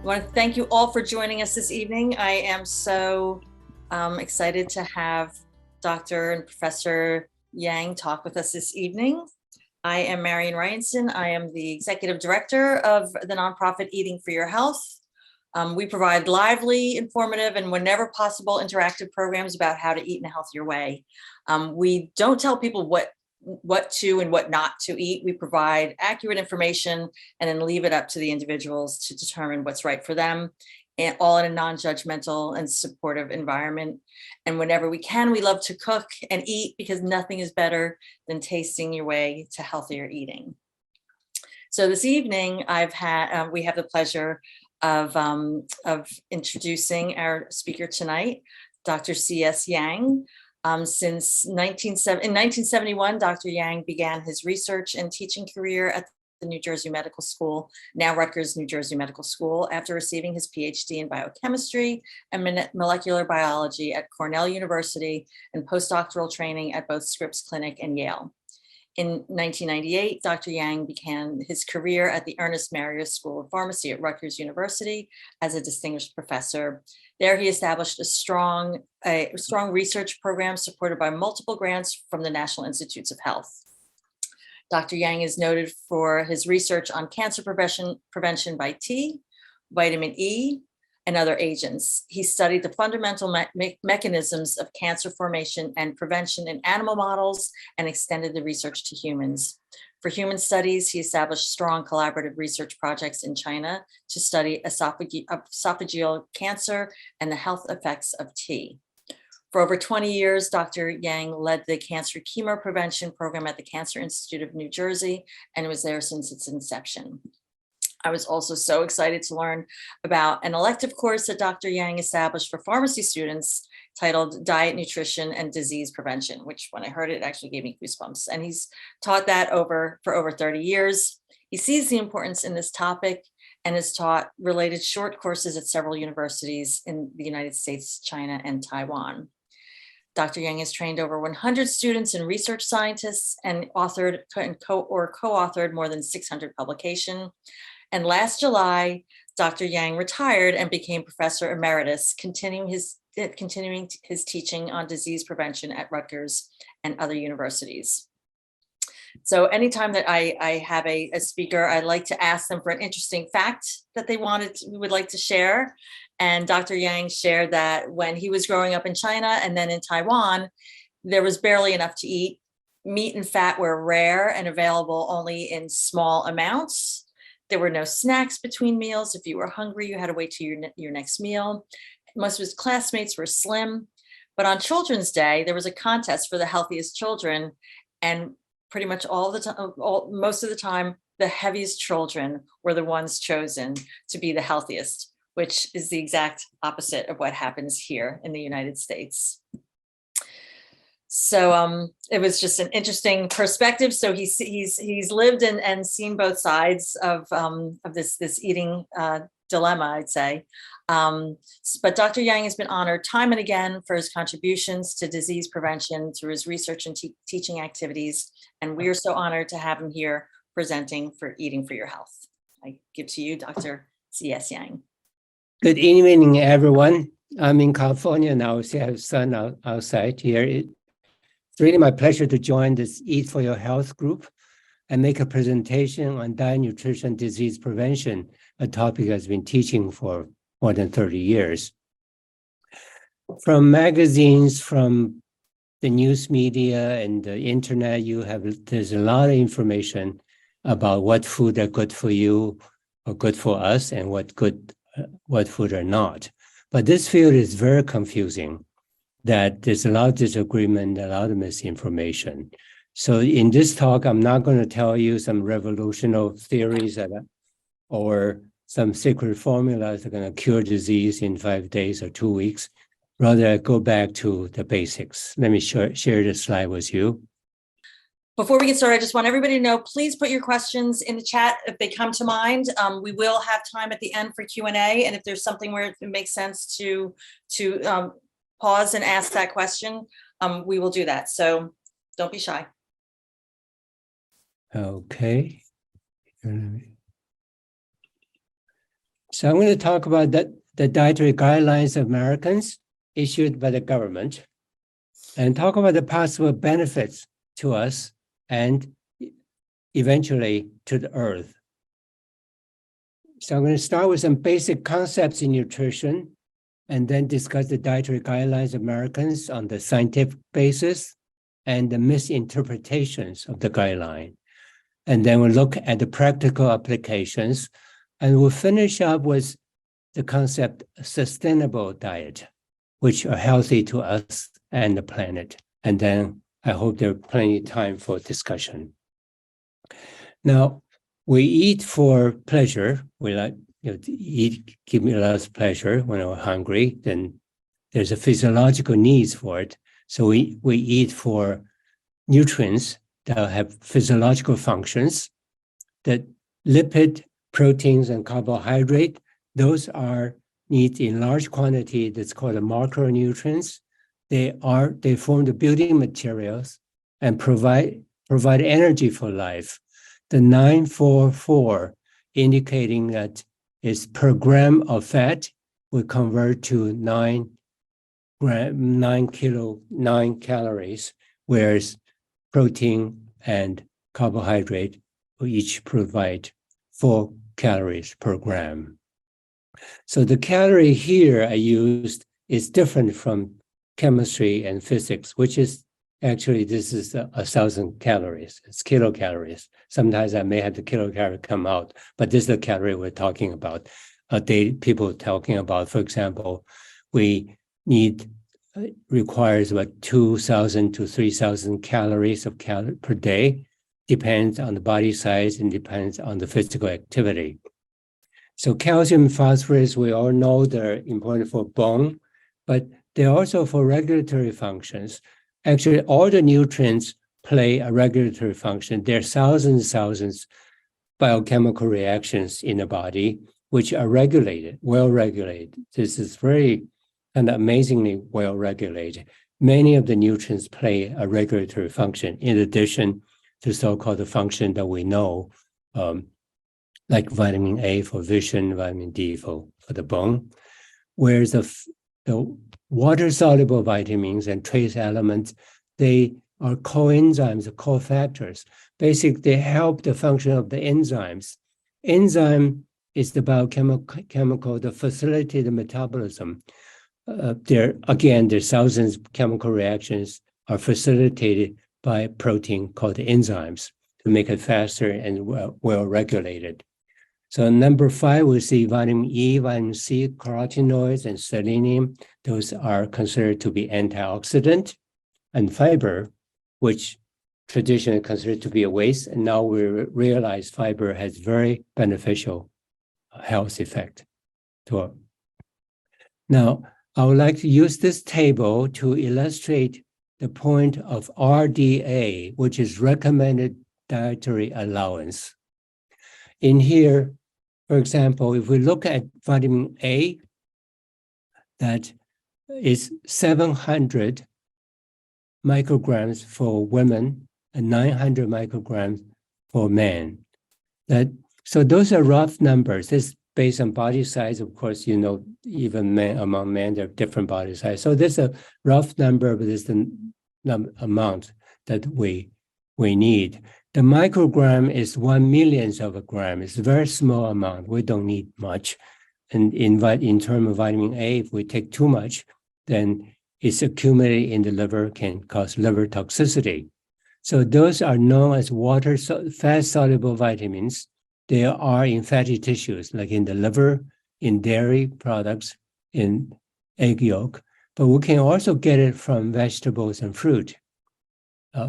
I want to thank you all for joining us this evening. I am so excited to have Dr. and Professor Yang talk with us this evening. I am Marian Ryanston. I am the Executive Director of the nonprofit Eating for Your Health. We provide lively, informative, and whenever possible, interactive programs about how to eat in a healthier way. We don't tell people what to and what not to eat. We provide accurate information and then leave it up to the individuals to determine what's right for them, and all in a non-judgmental and supportive environment. And whenever we can, we love to cook and eat because nothing is better than tasting your way to healthier eating. So this evening, we have the pleasure of introducing our speaker tonight, Dr. C.S. Yang. In 1971, Dr. Yang began his research and teaching career at the New Jersey Medical School, now Rutgers New Jersey Medical School, after receiving his PhD in biochemistry and molecular biology at Cornell University and postdoctoral training at both Scripps Clinic and Yale. In 1998, Dr. Yang began his career at the Ernest Marius School of Pharmacy at Rutgers University as a distinguished professor. There, he established a strong research program supported by multiple grants from the National Institutes of Health. Dr. Yang is noted for his research on cancer prevention by tea, vitamin E, and other agents. He studied the fundamental mechanisms of cancer formation and prevention in animal models and extended the research to humans. For human studies, he established strong collaborative research projects in China to study esophageal cancer and the health effects of tea. For over 20 years, Dr. Yang led the cancer chemo prevention program at the Cancer Institute of New Jersey and was there since its inception. I was also so excited to learn about an elective course that Dr. Yang established for pharmacy students titled Diet, Nutrition, and Disease Prevention, which when I heard it actually gave me goosebumps. And he's taught that for over 30 years. He sees the importance in this topic and has taught related short courses at several universities in the United States, China, and Taiwan. Dr. Yang has trained over 100 students and research scientists and authored and co-authored more than 600 publications. And last July, Dr. Yang retired and became Professor Emeritus, continuing his teaching on disease prevention at Rutgers and other universities. So anytime that I have a speaker, I like to ask them for an interesting fact that they would like to share. And Dr. Yang shared that when he was growing up in China and then in Taiwan, there was barely enough to eat. Meat and fat were rare and available only in small amounts. There were no snacks between meals. If you were hungry, you had to wait till your next meal. Most of his classmates were slim. But on Children's Day, there was a contest for the healthiest children. And pretty much most of the time, the heaviest children were the ones chosen to be the healthiest, which is the exact opposite of what happens here in the United States. So it was just an interesting perspective. So he's lived and seen both sides of this eating dilemma, I'd say. But Dr. Yang has been honored time and again for his contributions to disease prevention through his research and teaching activities. And we are so honored to have him here presenting for Eating for Your Health. I give to you, Dr. C.S. Yang. Good evening, everyone. I'm in California now. I have sun outside here. It's really my pleasure to join this Eat for Your Health group and make a presentation on diet, nutrition, disease prevention, a topic I've been teaching for more than 30 years. From magazines, from the news media and the internet, there's a lot of information about what food are good for you or good for us and what food are not. But this field is very confusing, that there's a lot of disagreement, a lot of misinformation. So in this talk, I'm not going to tell you some revolutionary theories or some secret formulas that are going to cure disease in 5 days or 2 weeks. Rather, I go back to the basics. Let me share this slide with you. Before we get started, I just want everybody to know, please put your questions in the chat if they come to mind. We will have time at the end for Q&A, and if there's something where it makes sense to pause and ask that question, we will do that. So don't be shy. Okay. So I'm going to talk about the Dietary Guidelines of Americans issued by the government and talk about the possible benefits to us and eventually to the earth. So I'm going to start with some basic concepts in nutrition and then discuss the Dietary Guidelines of Americans on the scientific basis and the misinterpretations of the guideline. And then we'll look at the practical applications, and we'll finish up with the concept of sustainable diet, which are healthy to us and the planet. And then I hope there's plenty of time for discussion. Now, we eat for pleasure. We like to eat, give me a lot of pleasure when we're hungry. Then there's a physiological needs for it. So we eat for nutrients that have physiological functions. That lipid, proteins, and carbohydrate, those are needs in large quantity. That's called the macronutrients. They form the building materials and provide energy for life. The 944 indicating that is per gram of fat will convert to 9 calories, whereas protein and carbohydrate will each provide 4 calories per gram. So the calorie here I used is different from chemistry and physics, which is actually, this is 1,000 calories. It's kilocalories. Sometimes I may have the kilocalorie come out, but this is the calorie we're talking about. People talking about, for example, we requires about 2,000 to 3,000 calories per day, depends on the body size and depends on the physical activity. So calcium and phosphorus, we all know they're important for bone, but they're also for regulatory functions. Actually, all the nutrients play a regulatory function. There are thousands biochemical reactions in the body which are regulated, well regulated. This is very and amazingly well regulated. Many of the nutrients play a regulatory function in addition to so-called function that we know, like vitamin A for vision, vitamin D for the bone, whereas the water-soluble vitamins and trace elements, they are coenzymes, cofactors. Basically, they help the function of the enzymes. Enzyme is the biochemical that facilitate the metabolism. There's thousands of chemical reactions are facilitated by a protein called enzymes to make it faster and well regulated. So number 5, we see vitamin E, vitamin C, carotenoids, and selenium. Those are considered to be antioxidant, and fiber, which traditionally considered to be a waste, and now we realize fiber has very beneficial health effect to it. Now, I would like to use this table to illustrate the point of RDA, which is recommended dietary allowance. In here, for example, if we look at vitamin A, that is 700 micrograms for women and 900 micrograms for men. So those are rough numbers. This based on body size. Of course, you know, even among men, there are different body size. So this is a rough number, but it's the amount that we need. The microgram is 1 millionth of a gram. It's a very small amount. We don't need much. And in terms of vitamin A, if we take too much, then it's accumulated in the liver, can cause liver toxicity. So those are known as fat-soluble vitamins. They are in fatty tissues, like in the liver, in dairy products, in egg yolk. But we can also get it from vegetables and fruit,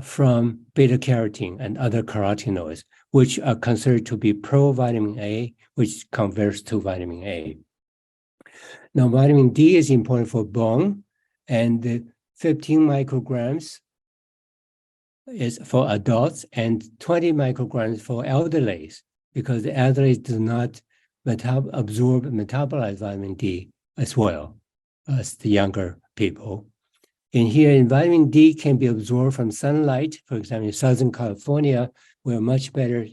from beta-carotene and other carotenoids, which are considered to be pro-vitamin A, which converts to vitamin A. Now, vitamin D is important for bone, and the 15 micrograms is for adults and 20 micrograms for elderly, because the elderly do not absorb and metabolize vitamin D as well as the younger people. In here, vitamin D can be absorbed from sunlight. For example, in Southern California, we're much better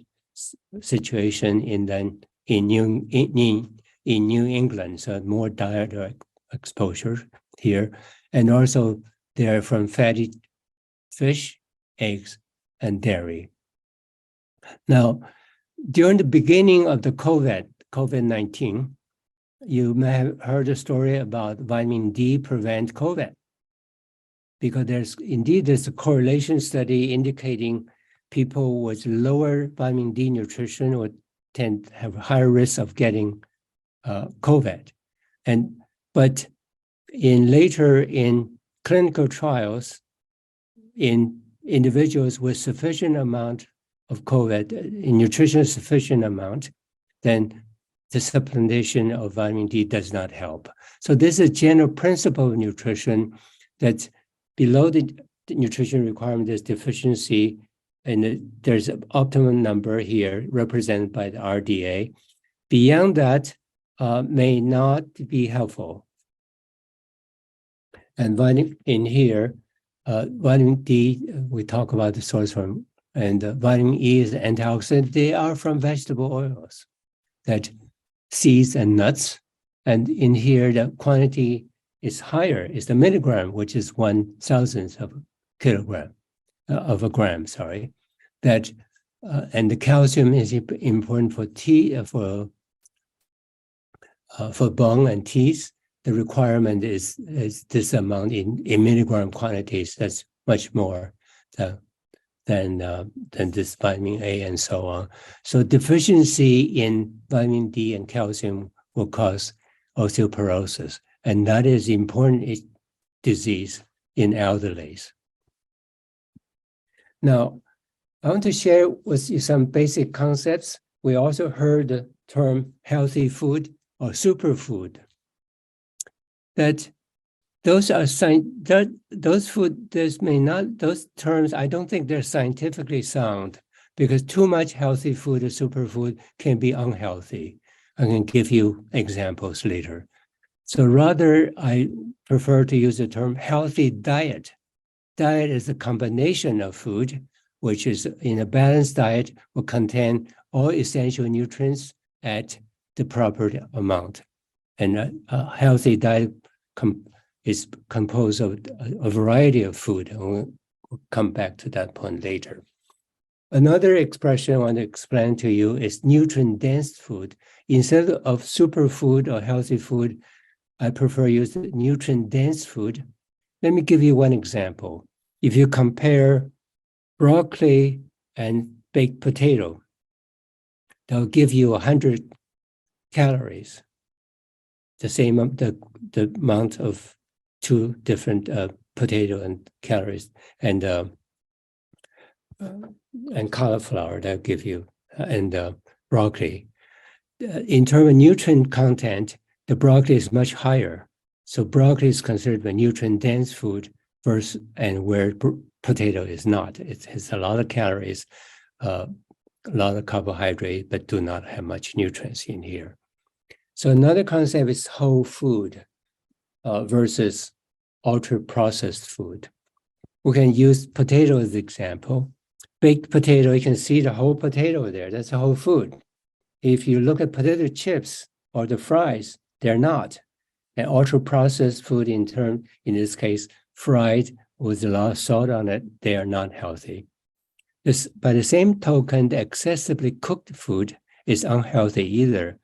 situation than in in New England, so more diet exposure here. And also they're from fatty fish, eggs, and dairy. Now, during the beginning of the COVID-19, you may have heard a story about vitamin D prevent COVID, because there's a correlation study indicating people with lower vitamin D nutrition would tend to have higher risk of getting COVID. But later in clinical trials, in individuals with sufficient amount of COVID, in nutrition sufficient amount, then the supplementation of vitamin D does not help. So this is a general principle of nutrition that below the nutrition requirement, there's deficiency, and there's an optimum number here represented by the RDA. Beyond that, may not be helpful. And vitamin in here, vitamin D, we talk about the source from, and vitamin E is antioxidant. They are from vegetable oils, that seeds and nuts. And in here, the quantity is higher. It's the milligram, which is 1/1000th of a kilogram, of a gram, sorry. That, and the calcium is important for bone and teeth. The requirement is this amount in milligram quantities. That's much more than this vitamin A and so on. So deficiency in vitamin D and calcium will cause osteoporosis, and that is important disease in elderlies. Now, I want to share with you some basic concepts. We also heard the term healthy food or superfood. That those are those terms, I don't think they're scientifically sound, because too much healthy food or superfood can be unhealthy. I can give you examples later. So rather, I prefer to use the term healthy diet. Diet is a combination of food, which is in a balanced diet will contain all essential nutrients at the proper amount. And a healthy diet is composed of a variety of food, and we'll come back to that point later. Another expression I want to explain to you is nutrient-dense food. Instead of superfood or healthy food, I prefer use nutrient-dense food. Let me give you one example. If you compare broccoli and baked potato, they'll give you 100 calories, the same the amount of two different potato and calories, and cauliflower they'll give you, and broccoli. In terms of nutrient content, the broccoli is much higher. So broccoli is considered a nutrient-dense food versus, and where potato is not. It has a lot of calories, a lot of carbohydrate, but do not have much nutrients in here. So another concept is whole food versus ultra-processed food. We can use potato as an example. Baked potato, you can see the whole potato there. That's a whole food. If you look at potato chips or the fries, they're not. And ultra-processed food in this case, fried with a lot of salt on it, they are not healthy. By the same token, the excessively cooked food is unhealthy either.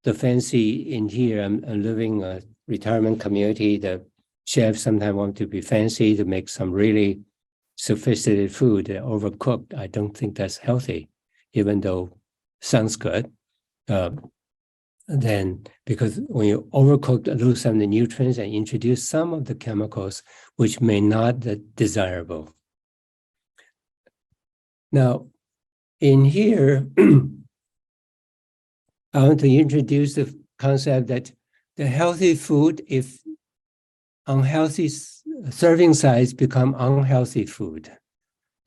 The fancy in here, I'm living a retirement community, the chefs sometimes want to be fancy to make some really sophisticated food, overcooked. I don't think that's healthy, even though sounds good. Then, because when you overcook, lose some of the nutrients and introduce some of the chemicals which may not be desirable. Now, in here, I want to introduce the concept that the healthy food, if unhealthy serving size become unhealthy food.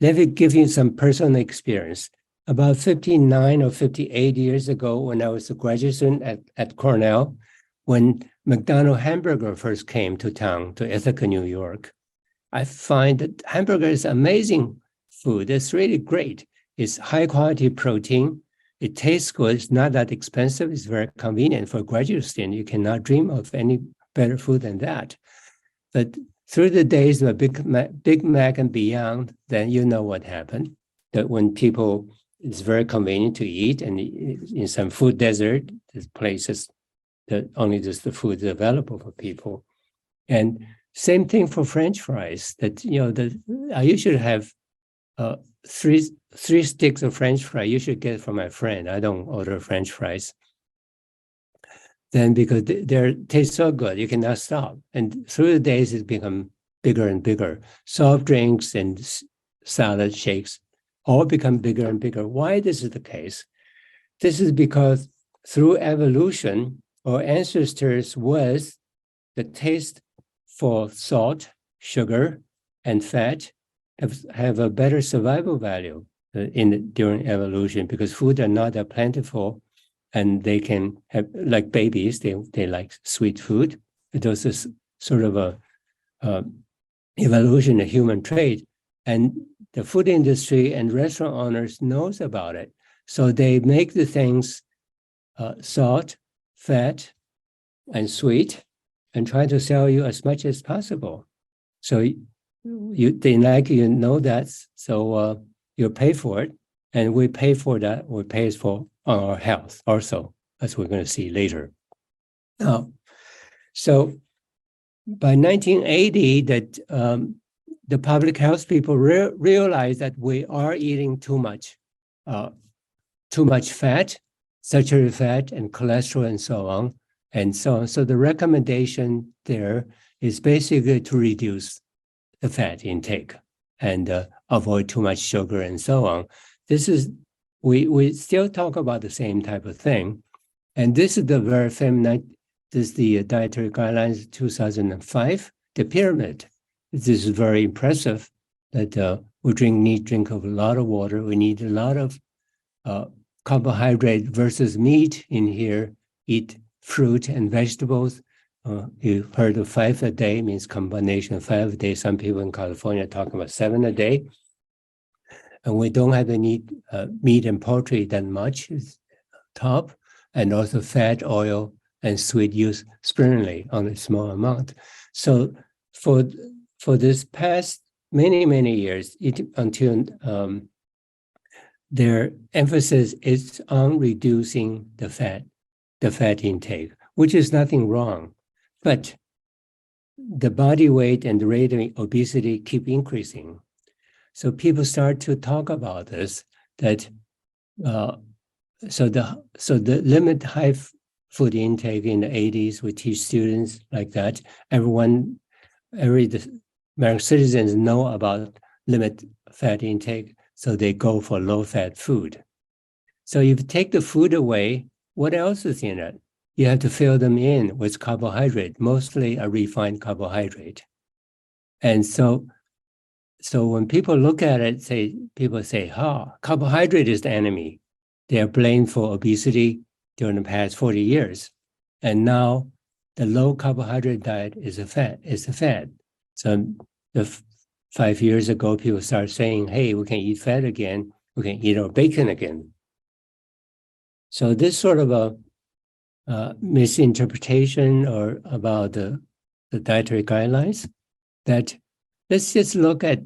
Let me give you some personal experience. About 59 or 58 years ago, when I was a graduate student at Cornell, when McDonald's hamburger first came to town, to Ithaca, New York, I find that hamburger is amazing food. It's really great. It's high quality protein, it tastes good. It's not that expensive. It's very convenient for a graduate student. You cannot dream of any better food than that. But through the days of Big Mac and beyond, then you know what happened. That when people, it's very convenient to eat, and in some food desert, there's places that only just the food is available for people. And same thing for French fries. That I usually have three sticks of French fry. You should get from my friend. I don't order French fries. Then because they taste so good, you cannot stop. And through the days, it's become bigger and bigger. Soft drinks and salad shakes all become bigger and bigger. Why this is the case? This is because through evolution, our ancestors was the taste for salt, sugar, and fat have a better survival value during evolution, because food are not that plentiful, and they can have, like babies, they like sweet food. Those is sort of a evolution of human trait, and the food industry and restaurant owners knows about it, so they make the things salt, fat, and sweet, and try to sell you as much as possible. So they like that, so you pay for it, and we pay for that. We pay for our health also, as we're going to see later. So by 1980, that the public health people realized that we are eating too much fat, saturated fat, and cholesterol, and so on. And so the recommendation there is basically to reduce the fat intake and avoid too much sugar and so on. This is, we still talk about the same type of thing. And this is the very famous, this is the Dietary Guidelines 2005, the pyramid. This is very impressive that we need to drink a lot of water. We need a lot of carbohydrate versus meat in here, eat fruit and vegetables. You've heard of 5 a day, means combination of 5 a day. Some people in California are talking about 7 a day. And we don't have to need meat and poultry that much, is top, and also fat, oil, and sweet use sparingly on a small amount. So for this past many years, until their emphasis is on reducing the fat intake, which is nothing wrong. But the body weight and the rate of obesity keep increasing. So people start to talk about this, that so the limit high food intake in the 80s, we teach students like that. Every American citizens know about limit fat intake, so they go for low-fat food. So if you take the food away, what else is in it? You have to fill them in with carbohydrate, mostly a refined carbohydrate. And so when people look at it, people say, carbohydrate is the enemy. They are blamed for obesity during the past 40 years. And now the low carbohydrate diet is a fad. So 5 years ago, people started saying, hey, we can eat fat again. We can eat our bacon again. So this sort of a misinterpretation or about the dietary guidelines, that let's just look at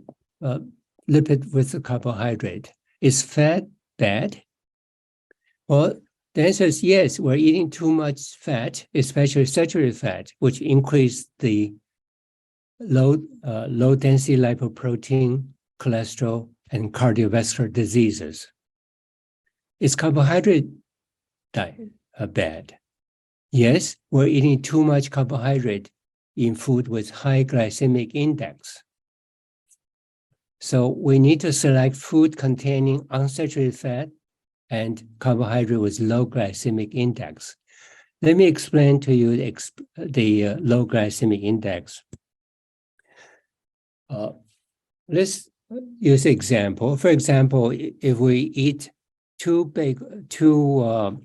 lipid with the carbohydrate. Is fat bad? Well, the answer is yes. We're eating too much fat, especially saturated fat, which increase the low density lipoprotein, cholesterol, and cardiovascular diseases. Is carbohydrate diet bad? Yes, we're eating too much carbohydrate in food with high glycemic index. So we need to select food containing unsaturated fat and carbohydrate with low glycemic index. Let me explain to you the low glycemic index. Let's use an example. For example, if we eat two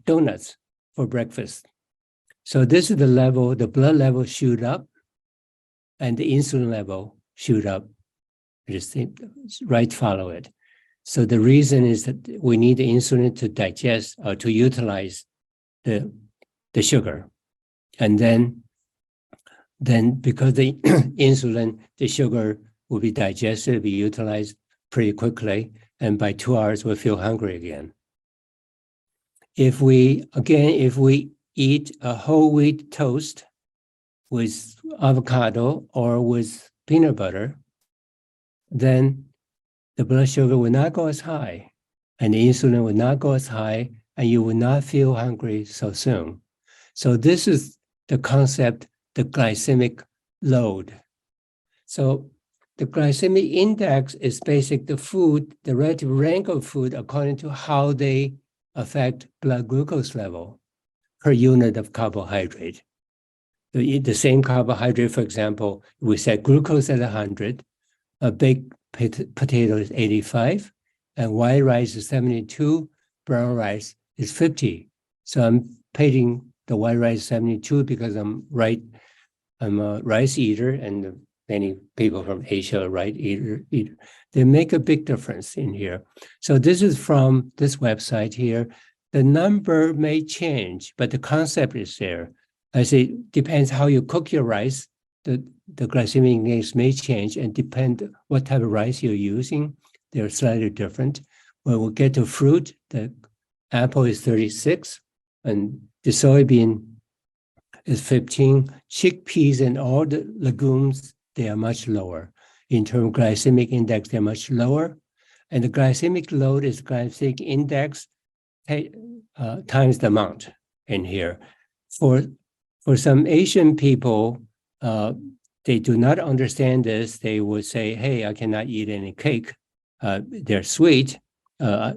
donuts for breakfast, so this is the level, the blood level shoot up and the insulin level shoot up. Just follow it. So the reason is that we need the insulin to digest or to utilize the sugar. And then because the insulin, the sugar will be digested, be utilized pretty quickly, and by 2 hours we'll feel hungry again. If we eat a whole wheat toast with avocado or with peanut butter, then the blood sugar will not go as high, and the insulin will not go as high, and you will not feel hungry so soon. So this is the concept, the glycemic load. So the glycemic index is basically the food, the relative rank of food according to how they affect blood glucose level per unit of carbohydrate. You eat the same carbohydrate, for example, we set glucose at 100, a baked potato is 85, and white rice is 72, brown rice is 50. So I'm putting the white rice 72 because I'm a rice eater, and many people from Asia are rice eater. They make a big difference in here. So this is from this website here. The number may change, but the concept is there. I say depends how you cook your rice. The glycemic index may change and depend what type of rice you're using. They're slightly different. When we get to fruit, the apple is 36, and the soybean is 15. Chickpeas and all the legumes, they are much lower. In terms of glycemic index, they're much lower. And the glycemic load is glycemic index times the amount in here. For some Asian people, they do not understand this. They would say, hey, I cannot eat any cake. They're sweet. For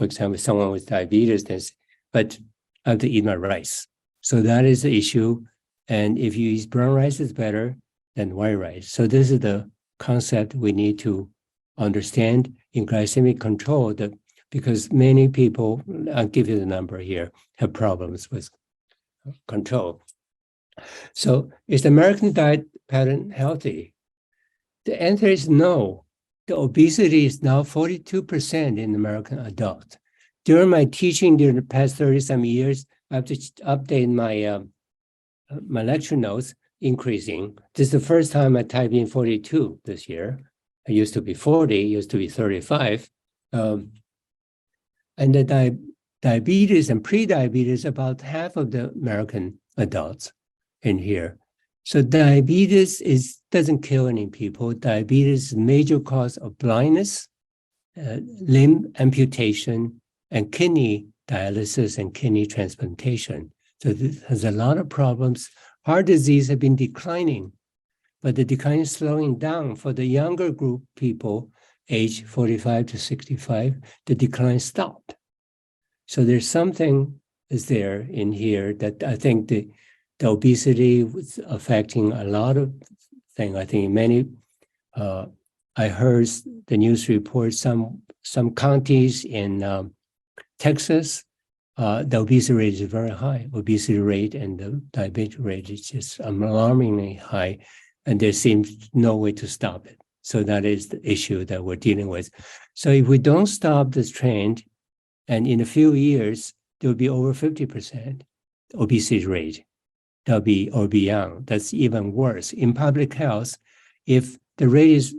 example, someone with diabetes, but I have to eat my rice. So that is the issue. And if you eat brown rice, it's better than white rice. So this is the concept we need to understand in glycemic control, because many people, I'll give you the number here, have problems with control. So is the American diet pattern healthy? The answer is no. The obesity is now 42% in American adults. During my teaching during the past 30-some years, I have to update my my lecture notes, increasing. This is the first time I type in 42 this year. I used to be 40, used to be 35. And the diabetes and pre-diabetes, about half of the American adults in here. So diabetes doesn't kill any people. Diabetes is a major cause of blindness, limb amputation, and kidney dialysis and kidney transplantation. So this has a lot of problems. Heart disease has been declining, but the decline is slowing down. For the younger group people, age 45 to 65, the decline stopped. So there's something is there in here that I think the obesity was affecting a lot of things. I think many, I heard the news report, some counties in Texas, the obesity rate is very high. Obesity rate and the diabetes rate is just alarmingly high, and there seems no way to stop it. So that is the issue that we're dealing with. So if we don't stop this trend, and in a few years, there will be over 50% obesity rate. That'll be or beyond. That's even worse. In public health, if the rate is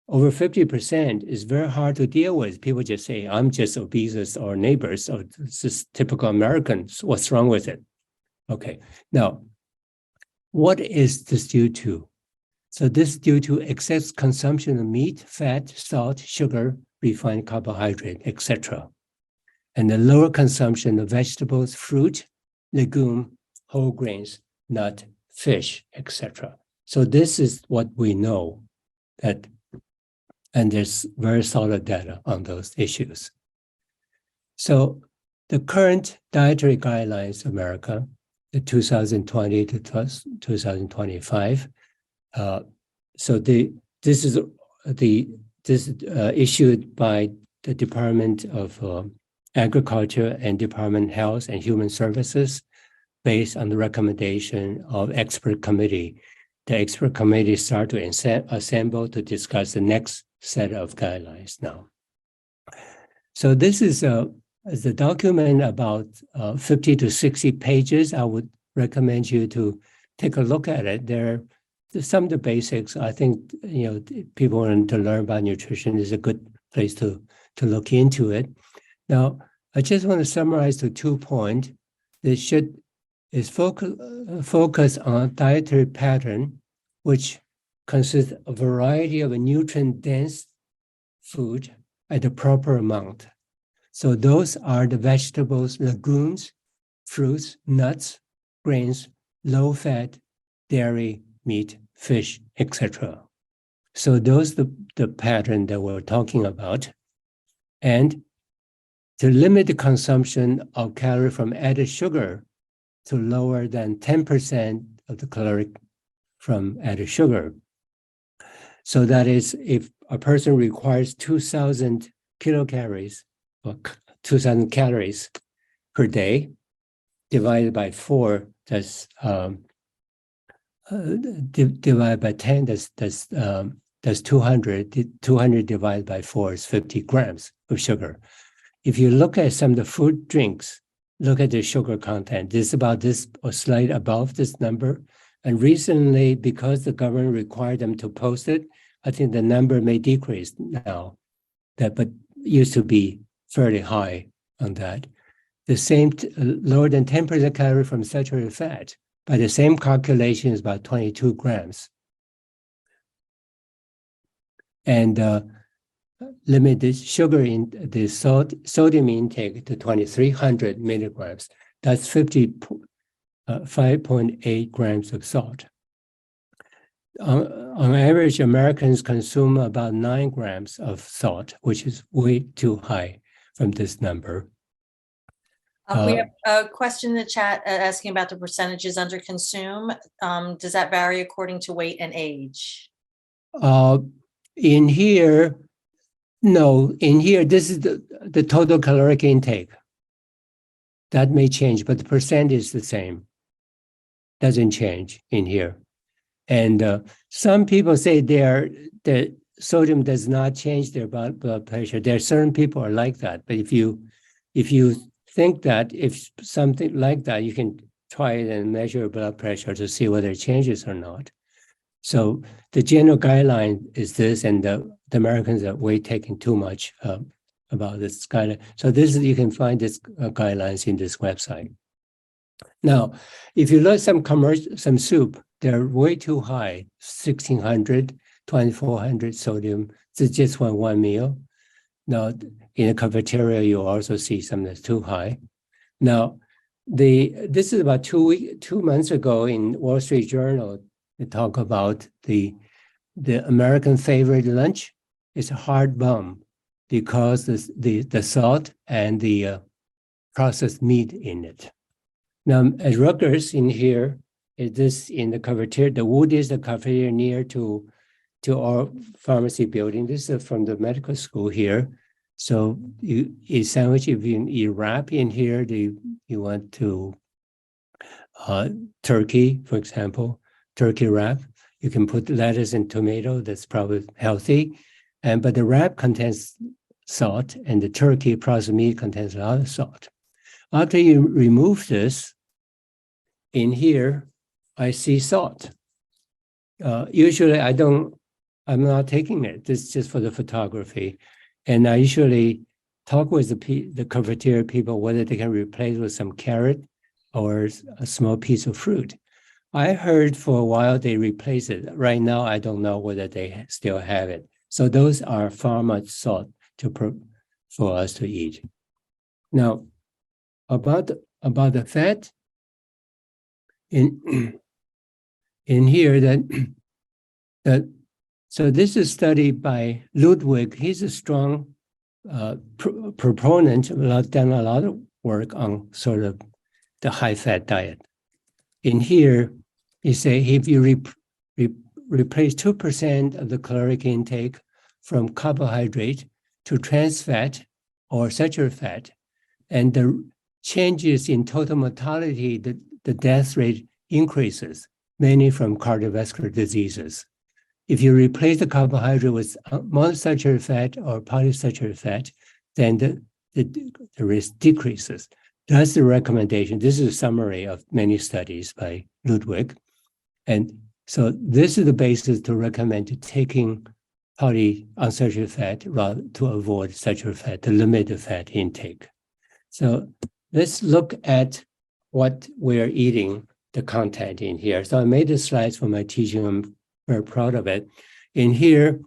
over 50%, it's very hard to deal with. People just say, I'm just obese, or neighbors, or this is typical Americans. What's wrong with it? Okay. Now, what is this due to? So this is due to excess consumption of meat, fat, salt, sugar, refined carbohydrate, etc. And the lower consumption of vegetables, fruit, legume, whole grains, nut, fish, etc. So this is what we know, and there's very solid data on those issues. So the current dietary guidelines of America, the 2020 to 2025. So this is issued by the Department of Agriculture and Department of Health and Human Services, based on the recommendation of expert committee. The expert committee start to assemble to discuss the next set of guidelines now. So this is a document about 50 to 60 pages. I would recommend you to take a look at it. There's some of the basics. I think people want to learn about nutrition is a good place to look into it. Now, I just want to summarize the 2 points. This is focus on dietary pattern, which consists of a variety of nutrient-dense food at the proper amount. So those are the vegetables, legumes, fruits, nuts, grains, low-fat, dairy, meat, fish, etc. So those are the pattern that we're talking about. And to limit the consumption of calorie from added sugar to lower than 10% of the caloric from added sugar. So that is, if a person requires 2,000 kilocalories or 2,000 calories per day, divided by 4, that's divided by 10, that's 200. 200 divided by 4 is 50 grams of sugar. If you look at some of the food drinks, look at the sugar content. This is about this or slight above this number. And recently, because the government required them to post it, I think the number may decrease now. But used to be fairly high on that. The same lower than 10% calorie from saturated fat. By the same calculation is about 22 grams. And limit the sugar in the sodium intake to 2,300 milligrams. That's 5.8 grams of salt. On average, Americans consume about 9 grams of salt, which is way too high from this number. We have a question in the chat asking about the percentages under consume. Does that vary according to weight and age? In here, no. In here, this is the total caloric intake. That may change, but the percent is the same. Doesn't change in here. And some people say the sodium does not change their blood pressure. There are certain people are like that. But if you think that if something like that, you can try it and measure blood pressure to see whether it changes or not. So the general guideline is this, and the Americans are way taking too much about this guideline. So you can find this guidelines in this website. Now, if you look at some soup, they're way too high, 1,600, 2,400 sodium. This is just one meal. Now, in a cafeteria, you'll also see some that's too high. Now, this is about 2 months ago in Wall Street Journal. They talk about the American favorite lunch is a hard bun because the salt and the processed meat in it. Now, at Rutgers in here, is this in the cafeteria? The wood is the cafeteria near to our pharmacy building. This is from the medical school here. So you eat sandwich, if you eat wrap in here, you want to turkey, for example, turkey wrap. You can put lettuce and tomato. That's probably healthy. But the wrap contains salt, and the turkey processed meat contains a lot of salt. After you remove this, in here, I see salt. Usually, I'm not taking it. This is just for the photography. And I usually talk with the cafeteria people whether they can replace with some carrot or a small piece of fruit. I heard for a while they replace it. Right now, I don't know whether they still have it. So those are far much salt for us to eat. Now, about the fat in here so this is studied by Ludwig. He's a strong proponent, done a lot of work on sort of the high-fat diet. In here, you say if you replace 2% of the caloric intake from carbohydrate to trans fat or saturated fat, and the changes in total mortality, the death rate increases, mainly from cardiovascular diseases. If you replace the carbohydrate with monosaturated fat or polysaturated fat, then the risk decreases. That's the recommendation. This is a summary of many studies by Ludwig. And so this is the basis to recommend taking polyunsaturated fat rather to avoid saturated fat, to limit the fat intake. So let's look at what we're eating, the content in here. So I made the slides for my teaching. I'm very proud of it. In here,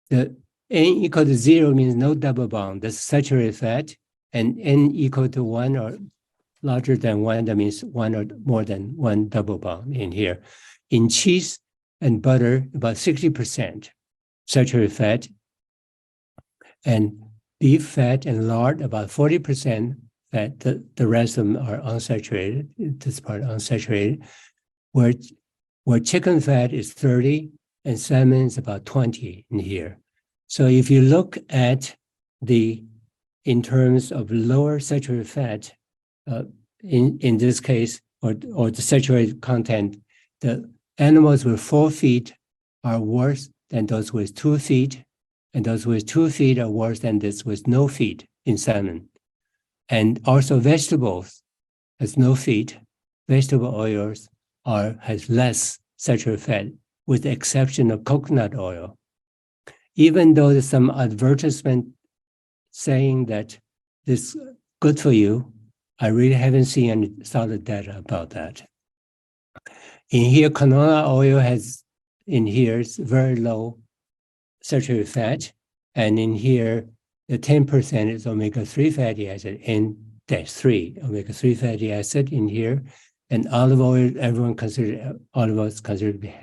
the N equal to 0 means no double bond. That's saturated fat. And N equal to 1 or larger than 1, that means 1 or more than 1 double bond in here. In cheese and butter, about 60% saturated fat. And beef fat and lard, about 40% fat. The rest of them are unsaturated. This part unsaturated. Where chicken fat is 30 and salmon is about 20 in here. So if you look at in terms of lower saturated fat, in this case, or the saturated content, the animals with 4 feet are worse than those with 2 feet, and those with 2 feet are worse than this with no feet in salmon. And also vegetables has no feet. Vegetable oils has less saturated fat, with the exception of coconut oil. Even though there's some advertisement saying that this is good for you, I really haven't seen any solid data about that. In here, canola oil has, in here, it's very low saturated fat. And in here, the 10% is omega-3 fatty acid, N-3, omega-3 fatty acid in here. And olive oil, everyone considered, olive oil is considered to be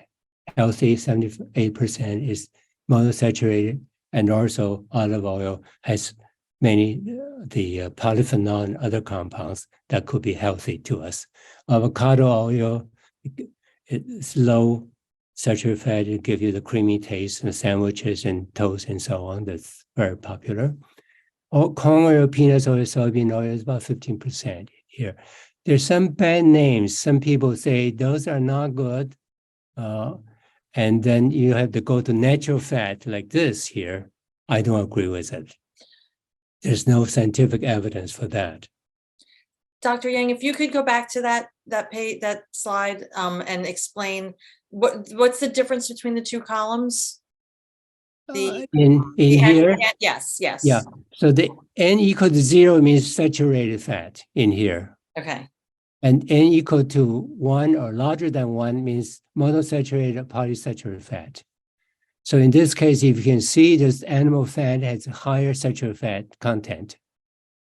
healthy, 78% is monosaturated. And also olive oil has many, the polyphenol and other compounds that could be healthy to us. Avocado oil, it's low saturated fat, it gives you the creamy taste in sandwiches and toast and so on. That's very popular. Corn oil, peanut oil, soybean oil is about 15% here. There's some bad names. Some people say those are not good. And then you have to go to natural fat like this here. I don't agree with it. There's no scientific evidence for that. Dr. Yang, if you could go back to that slide and explain what's the difference between the two columns? In here? Yes. Yeah. So the N equal to 0 means saturated fat in here. Okay. And N equal to 1 or larger than 1 means monosaturated or polysaturated fat. So in this case, if you can see, this animal fat has a higher saturated fat content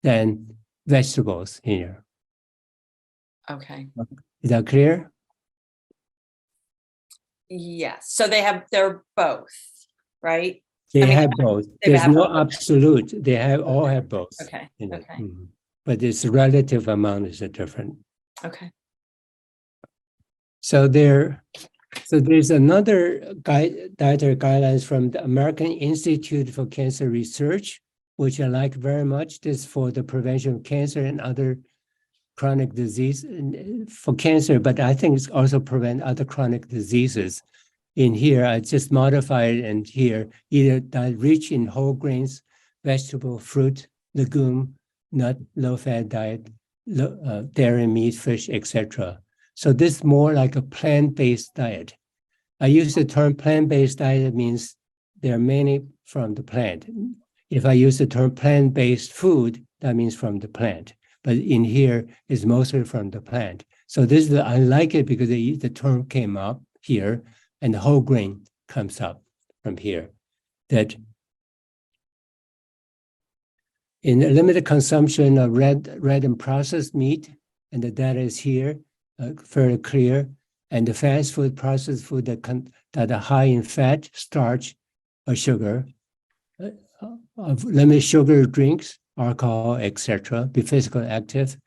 than vegetables here. Okay. Is that clear? Yes. So they're both, right? They have both. There's no absolute. They all have both. Okay. Okay. But its relative amount is different. Okay. So there's another dietary guidelines from the American Institute for Cancer Research, which I like very much. This is for the prevention of cancer and other chronic disease for cancer, but I think it's also prevent other chronic diseases. In here, I just modified it, and here, either diet rich in whole grains, vegetable, fruit, legume, nut, low-fat diet, dairy, meat, fish, etc. So this is more like a plant-based diet. I use the term plant-based diet, it means there are many from the plant. If I use the term plant-based food, that means from the plant. But in here is mostly from the plant. So this is I like it because the term came up here, and the whole grain comes up from here. That in a limited consumption of red and processed meat, and the data is here, very clear, and the fast food, processed food that are high in fat, starch, or sugar, of limited sugar drinks, alcohol, etc., be physically active,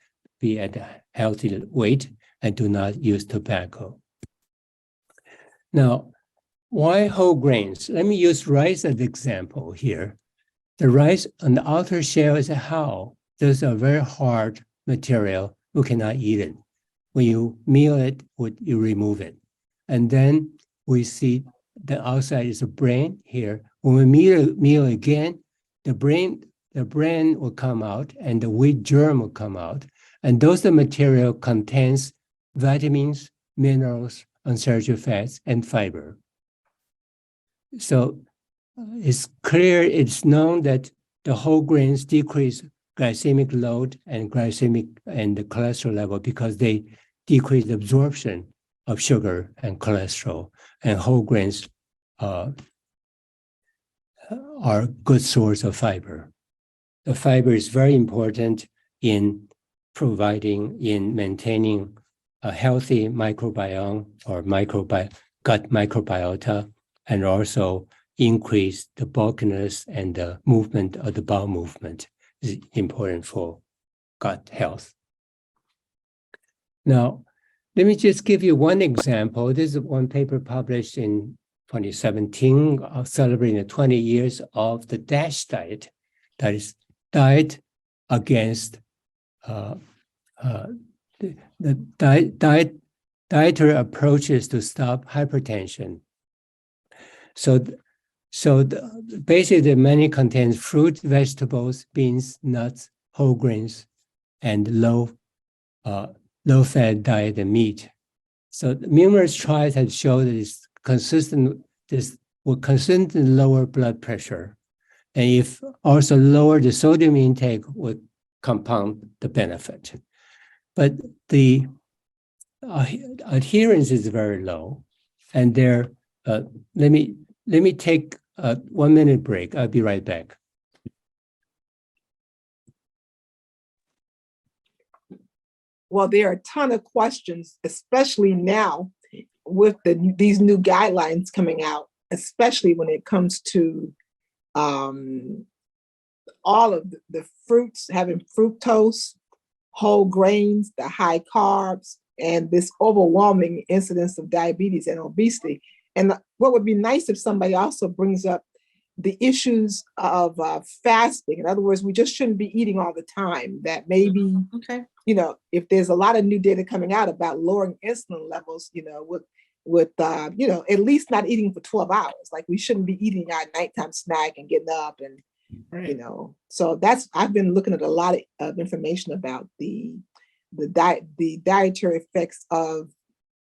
be at a healthy weight, and do not use tobacco. Now, why whole grains? Let me use rice as an example here. The rice on the outer shell is a hull. Those are very hard material. You cannot eat it. When you meal it, you remove it. And then we see the outside is a brain here. When we meal again, the brain the bran will come out and the wheat germ will come out. And those material contains vitamins, minerals, unsaturated fats, and fiber. So it's clear, it's known that the whole grains decrease glycemic load and glycemic and the cholesterol level because they decrease the absorption of sugar and cholesterol. And whole grains are a good source of fiber. The fiber is very important in maintaining a healthy microbiome or gut microbiota, and also increase the bulkiness and the movement of the bowel movement is important for gut health. Now, let me just give you one example. This is one paper published in 2017, celebrating the 20 years of the DASH diet, that is diet against dietary approaches to stop hypertension. Basically, the menu contains fruit, vegetables, beans, nuts, whole grains, and low-fat diet and meat. So numerous trials have shown that this will consistently lower blood pressure, and if also lower the sodium intake, would compound the benefit. But the adherence is very low, and let me take a 1 minute break. I'll be right back. Well, there are a ton of questions, especially now with these new guidelines coming out, especially when it comes to all of the fruits, having fructose, whole grains, the high carbs, and this overwhelming incidence of diabetes and obesity. And what would be nice if somebody also brings up the issues of fasting. In other words, we just shouldn't be eating all the time. That maybe, if there's a lot of new data coming out about lowering insulin levels, with at least not eating for 12 hours. Like we shouldn't be eating our nighttime snack and getting up and, right. So I've been looking at a lot of information about the dietary effects of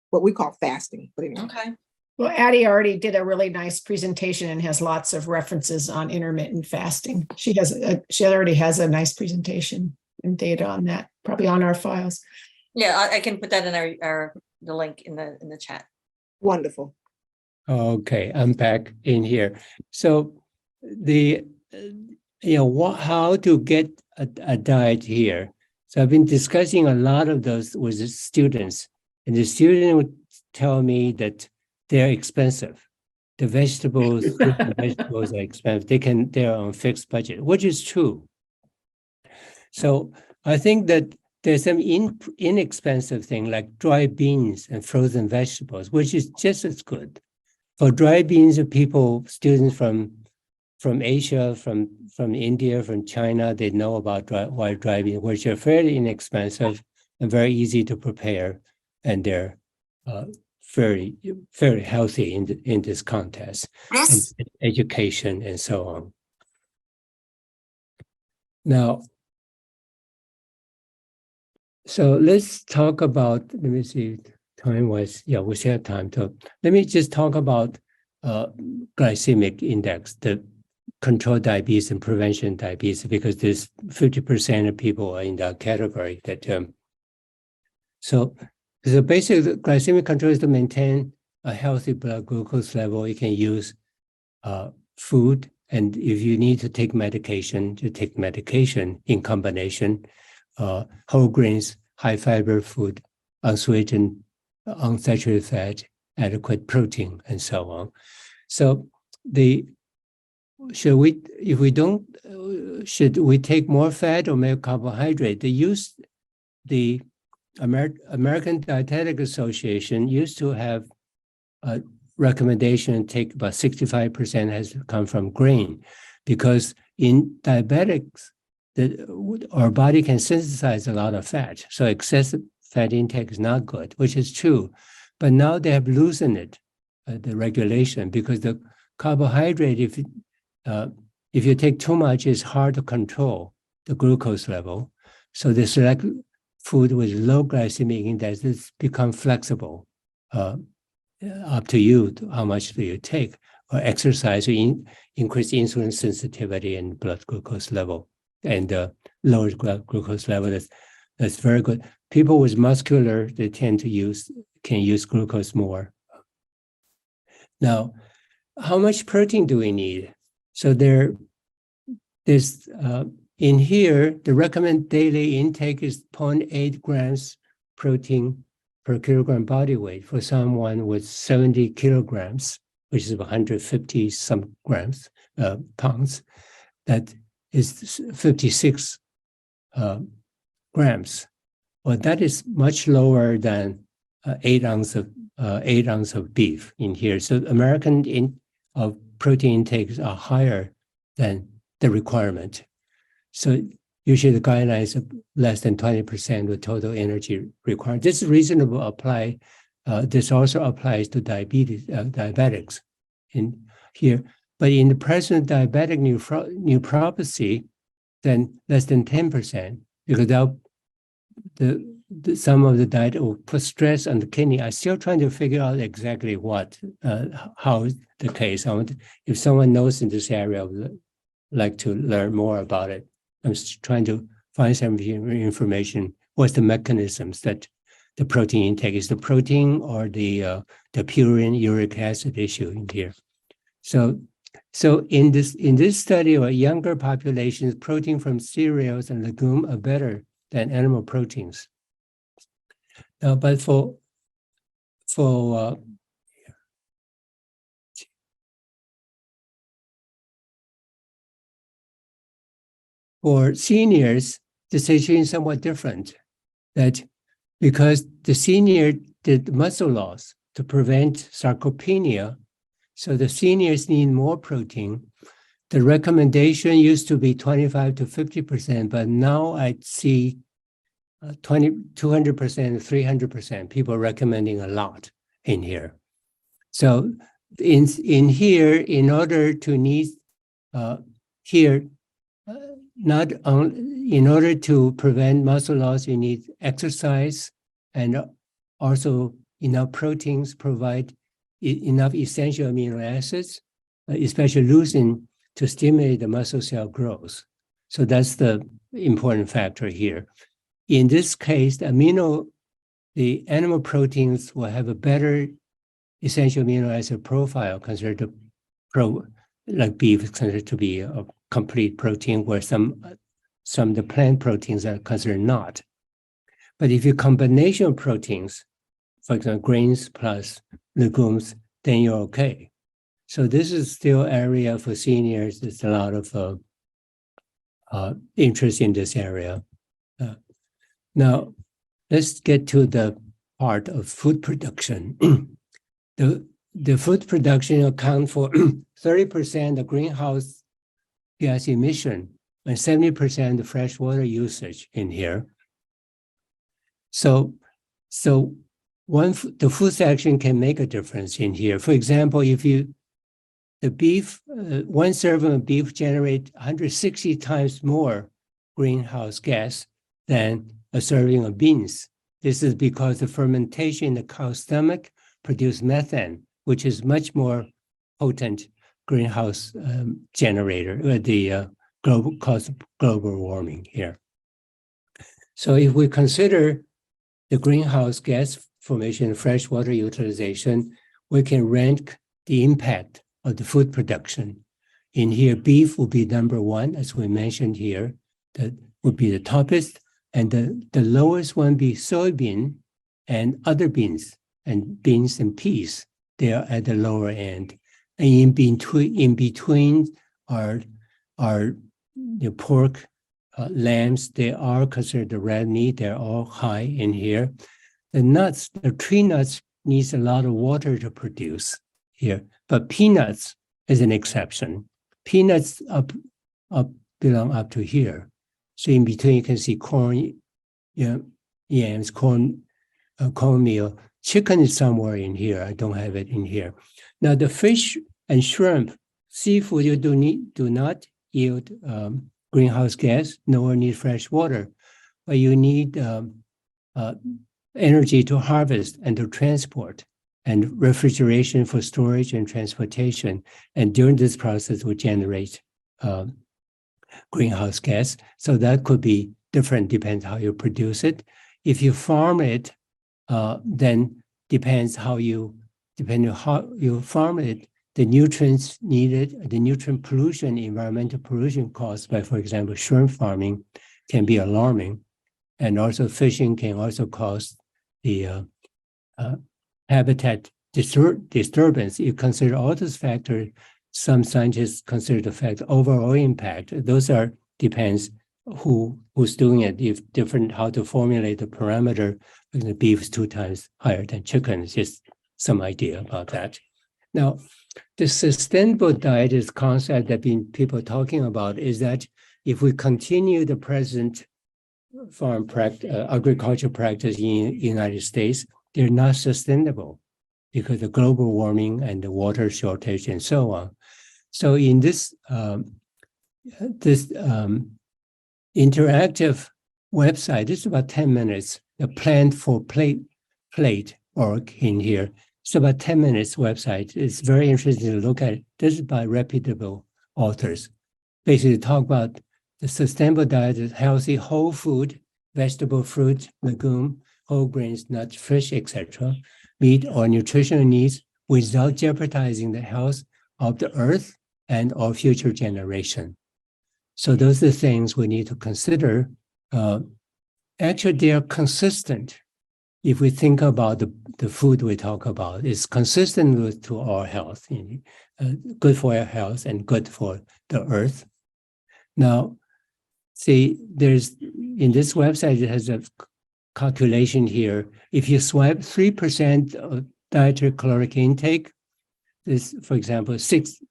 what we call fasting. But anyway. Okay. Well, Addie already did a really nice presentation and has lots of references on intermittent fasting. She already has a nice presentation and data on that, probably on our files. Yeah, I can put that in the link in the chat. Wonderful. Okay, I'm back in here. So how to get a diet here. So I've been discussing a lot of those with the students, and the student would tell me that they're expensive. The vegetables are expensive. They're on fixed budget, which is true. So I think that there's some inexpensive thing like dry beans and frozen vegetables, which is just as good. For dry beans, students from Asia, from India, from China, they know about dry beans, which are fairly inexpensive and very easy to prepare, and they're very, very healthy in this context, and education and so on. Now, so let's talk about, let me see, time-wise, yeah, we still have time. So let me just talk about glycemic index, the control diabetes and prevention diabetes, because there's 50% of people are in that category. So basically, glycemic control is to maintain a healthy blood glucose level. You can use food, and if you need to take medication, you take medication in combination. Whole grains, high fiber food, unsweetened, unsaturated fat, adequate protein, and so on. So should we take more fat or more carbohydrate? The American Dietetic Association used to have a recommendation to take about 65% has come from grain, because in diabetics, our body can synthesize a lot of fat. So excessive fat intake is not good, which is true. But now they have loosened it, the regulation, because the carbohydrate, if you take too much, it's hard to control the glucose level. So they select food with low glycemic index. It's become flexible. Up to you, how much do you take, or exercise, or increase insulin sensitivity and blood glucose level, and lower glucose level. That's very good. People with muscular, they can use glucose more. Now, how much protein do we need? So there's in here, the recommended daily intake is 0.8 grams protein per kilogram body weight for someone with 70 kilograms, which is 150 some grams, pounds. That is 56 grams. Well, that is much lower than 8 ounces of beef in here. So American protein intakes are higher than the requirement. So usually the guidelines are less than 20% of total energy requirement. This is reasonable to apply. This also applies to diabetics in here. But in the present diabetic nephropathy, then less than 10%, because some of the diet will put stress on the kidney. I'm still trying to figure out exactly how is the case. If someone knows in this area, I would like to learn more about it. I'm just trying to find some information. What's the mechanisms that the protein intake is? The protein or the purine uric acid issue in here? So in this study of younger populations, protein from cereals and legumes are better than animal proteins. But for seniors, the situation is somewhat different. That because the senior did muscle loss to prevent sarcopenia, so the seniors need more protein. The recommendation used to be 25 to 50%, but now I see 200%, 300%. People recommending a lot in here. So in here, in order to need not only in order to prevent muscle loss, you need exercise and also enough proteins, provide enough essential amino acids, especially leucine, to stimulate the muscle cell growth. So that's the important factor here. In this case, the animal proteins will have a better essential amino acid profile considered to like beef is considered to be a complete protein, where some of the plant proteins are considered not. But if you combination of proteins, for example, grains plus legumes, then you're okay. So this is still area for seniors. There's a lot of interest in this area. Now, let's get to the part of food production. The food production account for 30% of greenhouse gas emission and 70% of freshwater usage in here. So the food section can make a difference in here. For example, if one serving of beef generates 160 times more greenhouse gas than a serving of beans. This is because the fermentation in the cow's stomach produces methane, which is much more potent greenhouse generator, cause global warming here. So if we consider the greenhouse gas formation and freshwater utilization, we can rank the impact of the food production. In here, beef will be number one, as we mentioned here. That would be the toppest, and the lowest one be soybean and other beans, and beans and peas. They are at the lower end. And in between are the pork, lambs. They are considered the red meat. They're all high in here. The nuts, the tree nuts needs a lot of water to produce here, but peanuts is an exception. Peanuts belong up to here. So in between you can see corn, yams, cornmeal. Chicken is somewhere in here. I don't have it in here. Now the fish and shrimp, seafood, you do not yield greenhouse gas, nor need fresh water, but you need energy to harvest and to transport, and refrigeration for storage and transportation. And during this process, we generate greenhouse gas. So that could be different, depends how you produce it. If you farm it, then depending on how you farm it, the nutrients needed, the nutrient pollution, environmental pollution caused by, for example, shrimp farming can be alarming. And also fishing can also cause the habitat disturbance. You consider all those factors. Some scientists consider the fact overall impact. Those are depends who's doing it. If different how to formulate the parameter. The beef is 2 times higher than chicken. It's just some idea about that. Now, the sustainable diet is concept that people talking about is that if we continue the present farm agriculture practice in the United States, they're not sustainable because of global warming and the water shortage and so on. So in this interactive website, it's about 10 minutes, the Plant for Plate org in here. It's about 10 minutes website. It's very interesting to look at it. This is by reputable authors. Basically talk about the sustainable diet is healthy whole food, vegetable, fruit, legume, whole grains, nuts, fish, etc., meet our nutritional needs without jeopardizing the health of the earth and our future generation. So those are the things we need to consider. Actually, they are consistent. If we think about the food we talk about, it's consistent to our health, good for our health and good for the earth. Now, see, there's in this website, it has a calculation here. If you swipe 3% of dietary caloric intake, this, for example, 60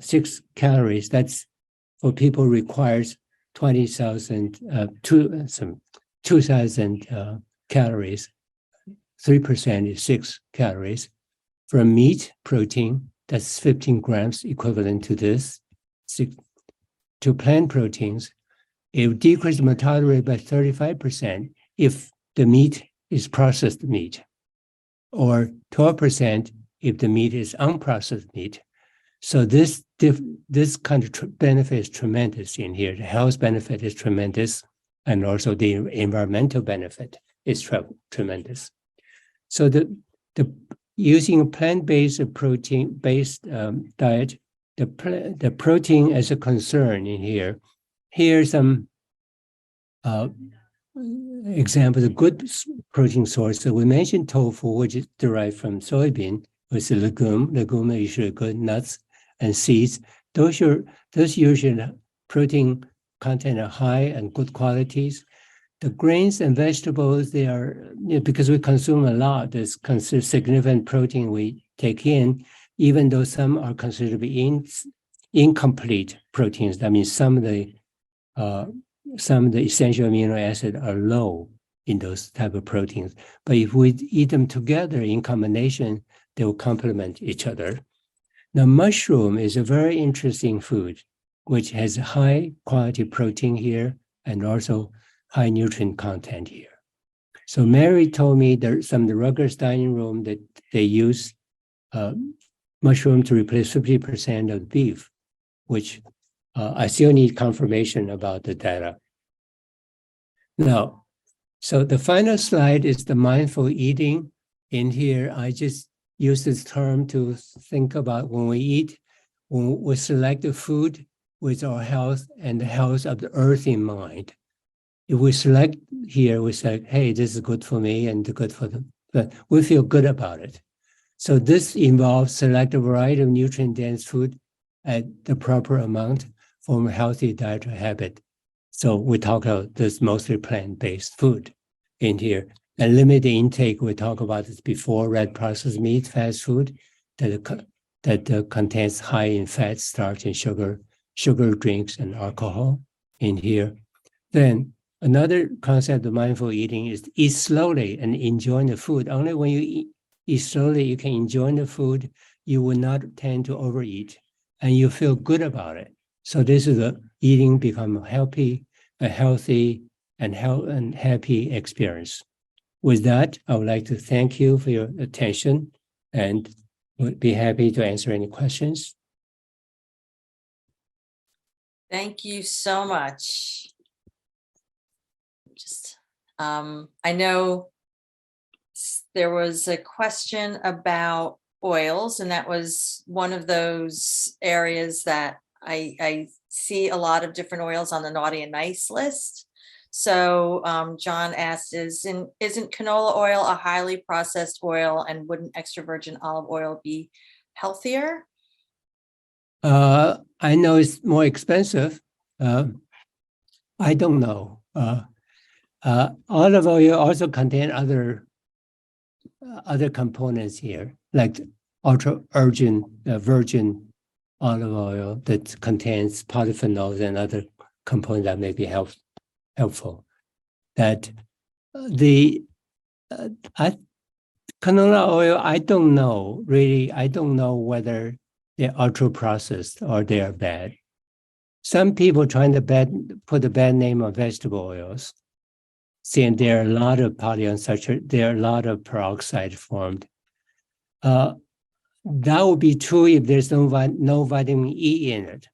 6 calories. That's for people requires 20,000, 2,000 calories. 3% is 6 calories. From meat protein, that's 15 grams, equivalent to this. To plant proteins, it will decrease the mortality rate by 35% if the meat is processed meat, or 12% if the meat is unprocessed meat. So this kind of benefit is tremendous in here. The health benefit is tremendous, and also the environmental benefit is tremendous. So the using a plant-based protein-based diet, the protein as a concern in here. Here's some examples of good protein source. So we mentioned tofu, which is derived from soybean, which is a legume. Legume are usually good, nuts and seeds. Those usually protein content are high and good qualities. The grains and vegetables, they are, because we consume a lot, there's considered significant protein we take in, even though some are considered to be incomplete proteins. That means some of the essential amino acids are low in those type of proteins. But if we eat them together in combination, they will complement each other. Now, mushroom is a very interesting food, which has high quality protein here and also high nutrient content here. So Mary told me there's some of the Rutgers dining room that they use mushroom to replace 50% of beef, which I still need confirmation about the data. Now, so the final slide is the mindful eating. In here, I just use this term to think about when we eat, when we select the food with our health and the health of the earth in mind. If we select here, we say, hey, this is good for me and good for them, but we feel good about it. So this involves select a variety of nutrient-dense food at the proper amount from a healthy dietary habit. So we talk about this mostly plant-based food in here. And limit the intake, we talked about this before, red processed meat, fast food that contains high in fat, starch, and sugar drinks and alcohol in here. Then another concept of mindful eating is eat slowly and enjoy the food. Only when you eat slowly, you can enjoy the food. You will not tend to overeat. and you feel good about it. So this is eating become a healthy and happy experience. With that, I would like to thank you for your attention and would be happy to answer any questions. Thank you so much. I know there was a question about oils, and that was one of those areas that I see a lot of different oils on the naughty and nice list. So John asked, isn't canola oil a highly processed oil, and wouldn't extra virgin olive oil be healthier? I know it's more expensive. I don't know. Olive oil also contain other components here, like ultra virgin olive oil that contains polyphenols and other components that may be helpful. That canola oil, I don't know really. I don't know whether they're ultra processed or they are bad. Some people trying to put a bad name on vegetable oils, saying there are a lot of polyunsaturated, there are a lot of peroxide formed. That would be true if there's no vitamin E in it.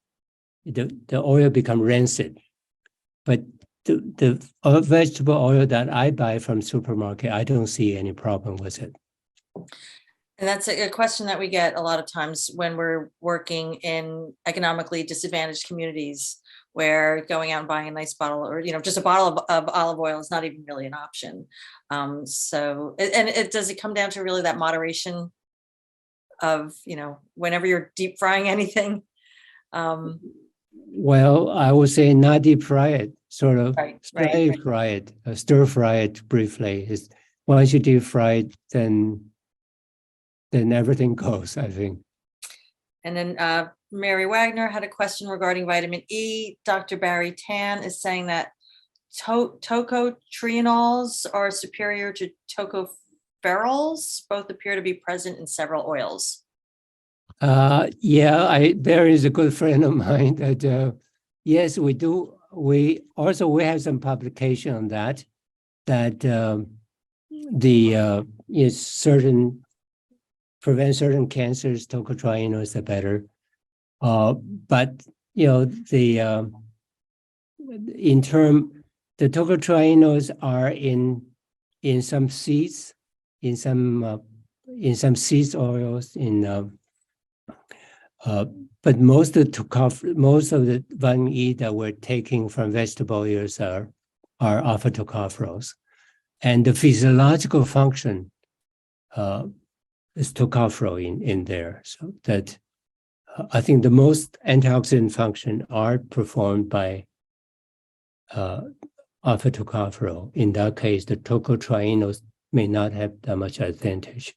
The oil become rancid. But the vegetable oil that I buy from supermarket, I don't see any problem with it. And that's a question that we get a lot of times when we're working in economically disadvantaged communities, where going out and buying a nice bottle, or just a bottle of olive oil is not even really an option. So does it come down to really that moderation of whenever you're deep frying anything? Well, I would say not deep fry it, sort of Fry it, stir fry it briefly. Once you deep fry it, then everything goes, I think. And then Mary Wagner had a question regarding vitamin E. Dr. Barry Tan is saying that tocotrienols are superior to tocopherols. Both appear to be present in several oils. Barry is a good friend of mine. That yes, we do. We have some publication on that. That prevent certain cancers. Tocotrienols are better. But the tocotrienols are in some seeds, in some seed oils, but most of the vitamin E that we're taking from vegetable oils are alpha tocopherols, and the physiological function is tocopherol in there. So that I think the most antioxidant function are performed by alpha tocopherol. In that case, the tocotrienols may not have that much advantage.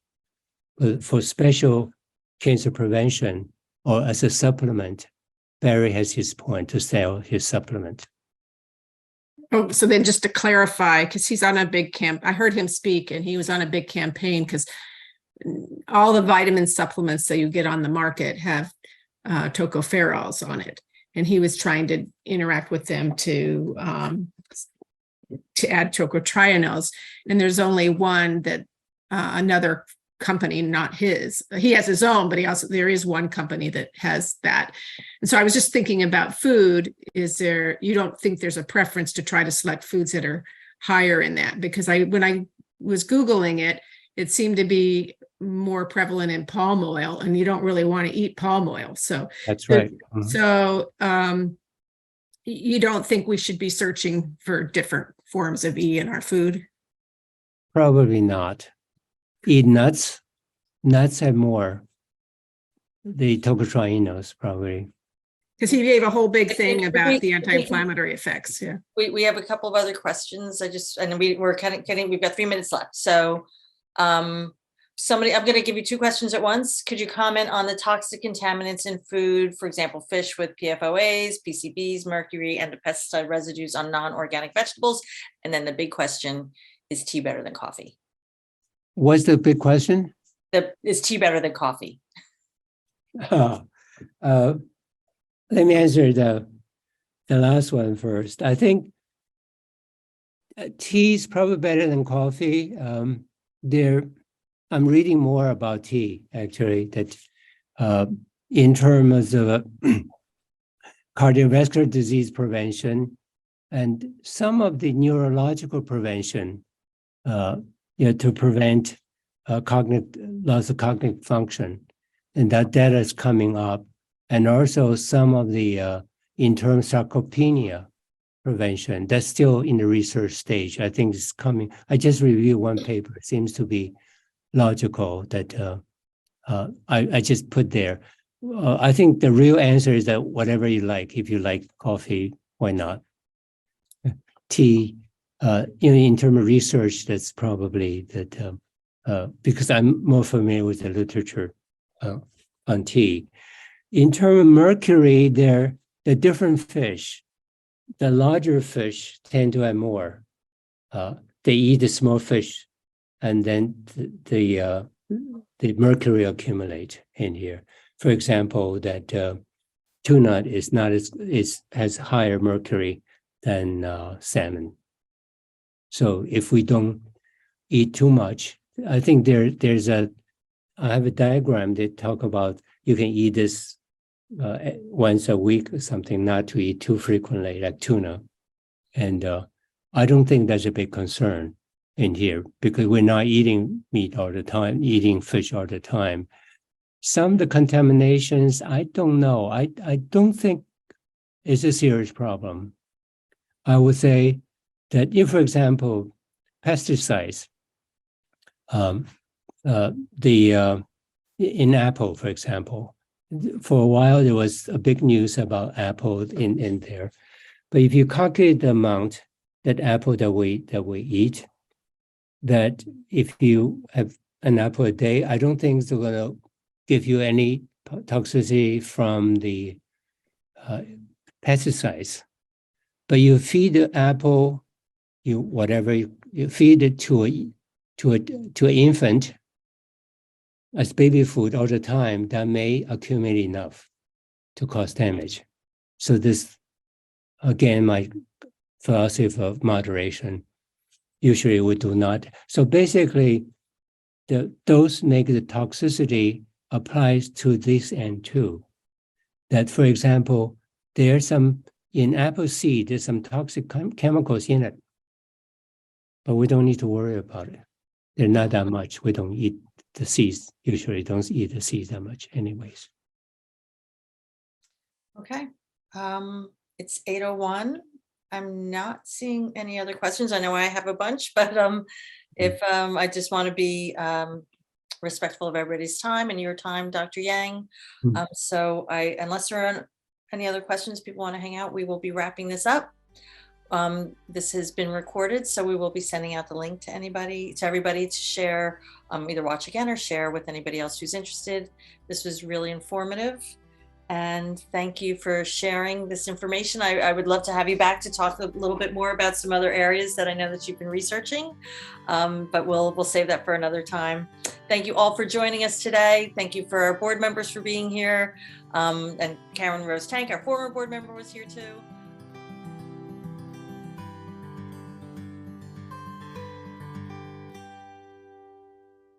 But for special cancer prevention or as a supplement, Barry has his point to sell his supplement. Oh, so then just to clarify, because he's on a big I heard him speak, and he was on a big campaign because all the vitamin supplements that you get on the market have tocopherols on it, and he was trying to interact with them to add tocotrienols, and there's only one that another company, not his. He has his own, but there is one company that has that. And so I was just thinking about food. You don't think there's a preference to try to select foods that are higher in that? Because when I was Googling it, it seemed to be more prevalent in palm oil, and you don't really want to eat palm oil. So that's right. So you don't think we should be searching for different forms of E in our food? Probably not. Eat nuts. Nuts have more. The tocotrienols probably. Because he gave a whole big thing about the anti-inflammatory effects. Yeah. We have a couple of other questions. We're kind of we've got 3 minutes left. So I'm going to give you 2 questions at once. Could you comment on the toxic contaminants in food, for example, fish with PFOAs, PCBs, mercury, and the pesticide residues on non-organic vegetables? And then the big question, is tea better than coffee? What's the big question? Is tea better than coffee? Let me answer the last one first. I think tea is probably better than coffee. I'm reading more about tea, actually, that in terms of cardiovascular disease prevention and some of the neurological prevention, to prevent loss of cognitive function. And that data is coming up. And also some of the internal sarcopenia prevention, that's still in the research stage. I think it's coming. I just reviewed one paper. It seems to be logical that I just put there. I think the real answer is that whatever you like. If you like coffee, why not? Tea, in terms of research, that's probably that, because I'm more familiar with the literature on tea. In terms of mercury, the different fish, the larger fish tend to have more. They eat the small fish, and then the mercury accumulate in here. For example, that tuna is not has higher mercury than salmon. So if we don't eat too much, I think I have a diagram that talk about you can eat this once a week or something, not to eat too frequently, like tuna. And I don't think that's a big concern in here because we're not eating meat all the time, eating fish all the time. Some of the contaminations, I don't know. I don't think it's a serious problem. I would say that if, for example, pesticides, in apple, for example, for a while there was a big news about apple in there. But if you calculate the amount that apple that we eat, that if you have an apple a day, I don't think it's going to give you any toxicity from the pesticides. But you feed the apple, you feed it to an infant as baby food all the time, that may accumulate enough to cause damage. So this, again, my philosophy of moderation, usually we do not. So basically, those make the toxicity applies to this end too. That, for example, in apple seed, there's some toxic chemicals in it, but we don't need to worry about it. They're not that much. We don't eat the seeds, usually don't eat the seeds that much anyways. Okay. It's 8:01. I'm not seeing any other questions. I know I have a bunch, but if I just want to be respectful of everybody's time and your time, Dr. Yang. So unless there are any other questions, people want to hang out, we will be wrapping this up. This has been recorded, so we will be sending out the link to everybody to share, either watch again or share with anybody else who's interested. This was really informative, and thank you for sharing this information. I would love to have you back to talk a little bit more about some other areas that I know that you've been researching, but we'll save that for another time. Thank you all for joining us today. Thank you for our board members for being here, and Karen Rose Tank, our former board member, was here too.